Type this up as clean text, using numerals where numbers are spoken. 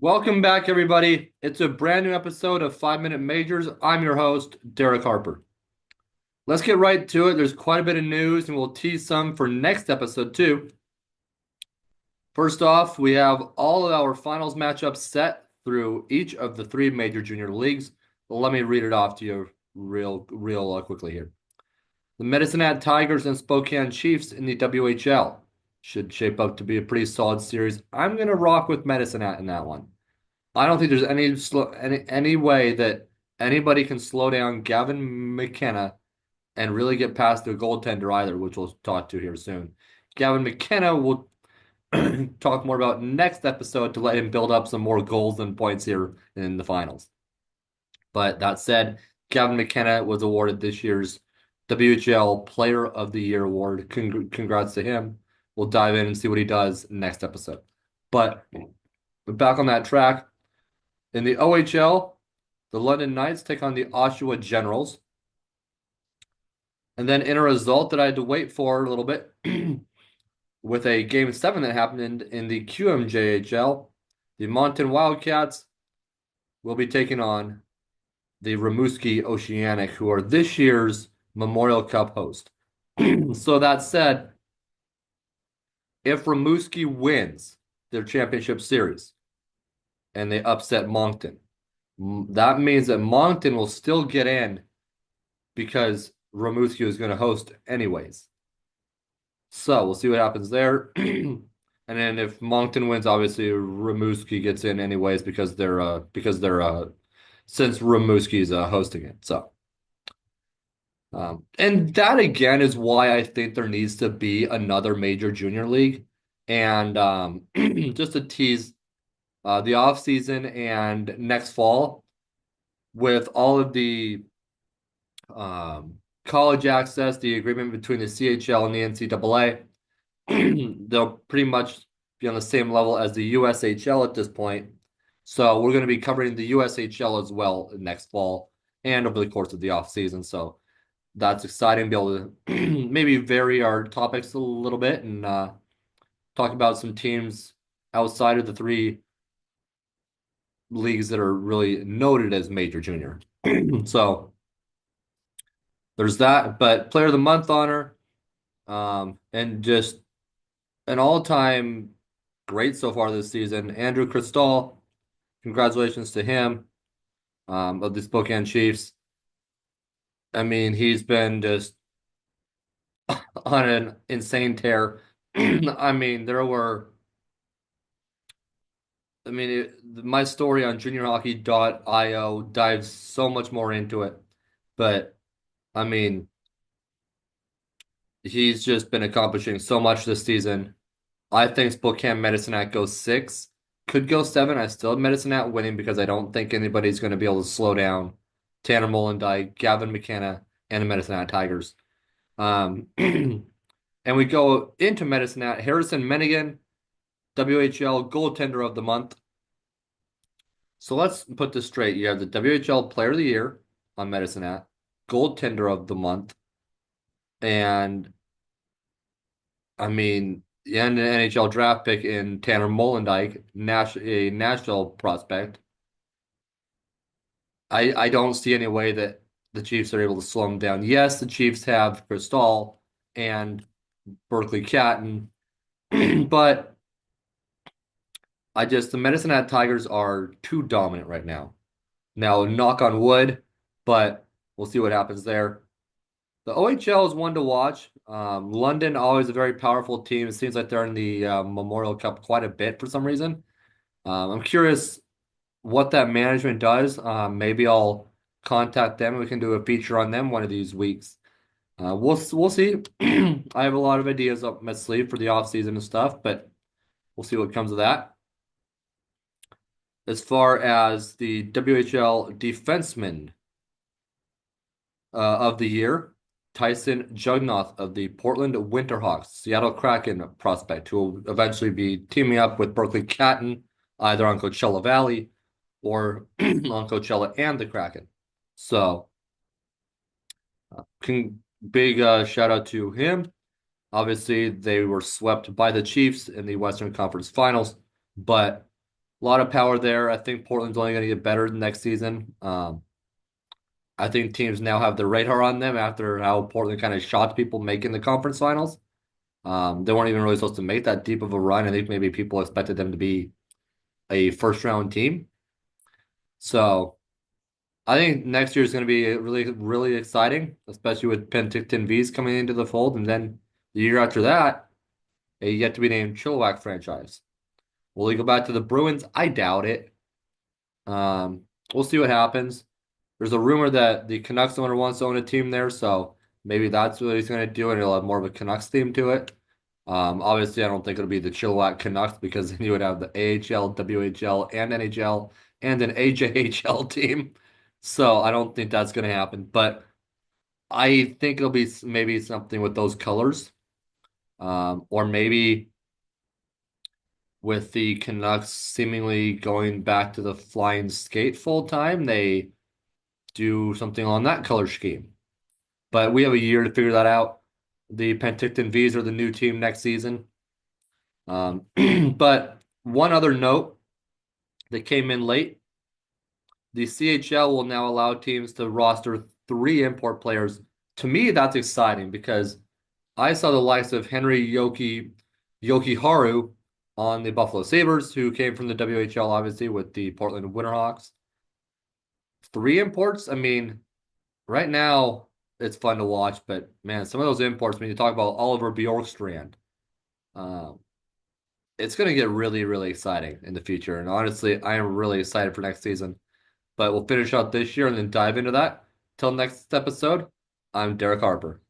Welcome back, everybody. It's a brand new episode of 5 Minute Majors. I'm your host, Derek Harper. Let's get right to it. There's quite a bit of news, and we'll tease some for next episode, too. First off, we have all of our finals matchups set through each of the three major junior leagues. Let me read it off to you real quickly here. The Medicine Hat Tigers and Spokane Chiefs in the WHL should shape up to be a pretty solid series. I'm going to rock with Medicine Hat in that one. I don't think there's any way that anybody can slow down Gavin McKenna and really get past their goaltender either, which we'll talk to here soon. Gavin McKenna will talk more about next episode to let him build up some more goals and points here in the finals. But that said, Gavin McKenna was awarded this year's WHL Player of the Year award. Congrats to him. We'll dive in and see what he does next episode. But back on that track. In the OHL, the London Knights take on the Oshawa Generals. And then in a result that I had to wait for a little bit with a game 7 that happened in the QMJHL, the Moncton Wildcats will be taking on the Rimouski Oceanic, who are this year's Memorial Cup host. So that said, if Rimouski wins their championship series and they upset Moncton, that means that Moncton will still get in because Rimouski is going to host anyways. So we'll see what happens there. And then if Moncton wins, obviously Rimouski gets in anyways because they're since Rimouski is hosting it. So and that again is why I think there needs to be another major junior league. And just to tease the off season and next fall with all of the college access, the agreement between the CHL and the NCAA, they'll pretty much be on the same level as the USHL at this point. So we're going to be covering the USHL as well next fall and over the course of the off season. So that's exciting to be able to maybe vary our topics a little bit and talk about some teams outside of the three leagues that are really noted as major junior. So there's that. But player of the month honor, and just an all-time great so far this season, Andrew Cristall. Congratulations to him, of the Spokane Chiefs. I mean, he's been just on an insane tear. I mean, my story on juniorhockey.io dives so much more into it. But I mean, he's just been accomplishing so much this season. I think Spokane Medicine Hat goes 6, could go 7. I still have Medicine Hat winning because I don't think anybody's going to be able to slow down Tanner Molendyk, Gavin McKenna, and the Medicine Hat Tigers. And we go into Medicine Hat. Harrison Menigan, WHL Goaltender of the Month. So let's put this straight. You have the WHL Player of the Year on Medicine Hat, Goaltender of the Month, and I mean, and an NHL draft pick in Tanner Molendyk, a Nashville prospect. I don't see any way that the Chiefs are able to slow him down. Yes, the Chiefs have Cristall and Berkeley Catton, but the Medicine Hat Tigers are too dominant right now. Now, knock on wood, but we'll see what happens there. The OHL is one to watch. London, always a very powerful team. It seems like they're in the Memorial Cup quite a bit for some reason. I'm curious what that management does. Maybe I'll contact them. We can do a feature on them one of these weeks. We'll see. I have a lot of ideas up my sleeve for the off season and stuff, but we'll see what comes of that. As far as the WHL defenseman of the year, Tyson Jugnoth of the Portland Winterhawks, Seattle Kraken prospect, who will eventually be teaming up with Berkeley Catton, either on Coachella Valley or on Coachella and the Kraken. So, big shout out to him. Obviously, they were swept by the Chiefs in the Western Conference Finals, but A lot of power there. I think Portland's only going to get better next season. I think teams now have the radar on them after how Portland kind of shocked people making the conference finals. They weren't even really supposed to make that deep of a run. I think maybe people expected them to be a first round team. So I think next year is going to be really, really exciting, especially with Penticton V's coming into the fold. And then the year after that, a yet to be named Chilliwack franchise. Will he go back to the Bruins? I doubt it. Um, we'll see what happens. There's a rumor that the Canucks owner wants to own a team there, so maybe that's what he's going to do, and it'll have more of a Canucks theme to it. Obviously, I don't think it'll be the Chilliwack Canucks because then you would have the AHL, WHL, and NHL and an AJHL team. So I don't think that's going to happen. But I think it'll be maybe something with those colors, or maybe with the Canucks seemingly going back to the flying skate full time, they do something on that color scheme. But we have a year to figure that out. The Penticton V's are the new team next season. Um, but one other note that came in late, the CHL will now allow teams to roster 3 import players. To me, that's exciting because I saw the likes of Henry Yoki Haru on the Buffalo Sabres, who came from the WHL, obviously, with the Portland Winterhawks. 3 imports, I mean, right now it's fun to watch, but man, some of those imports, when you talk about Oliver Bjorkstrand, um, it's going to get really, really exciting in the future. And honestly, I am really excited for next season. But we'll finish out this year and then dive into that. Till next episode, I'm Derek Harper.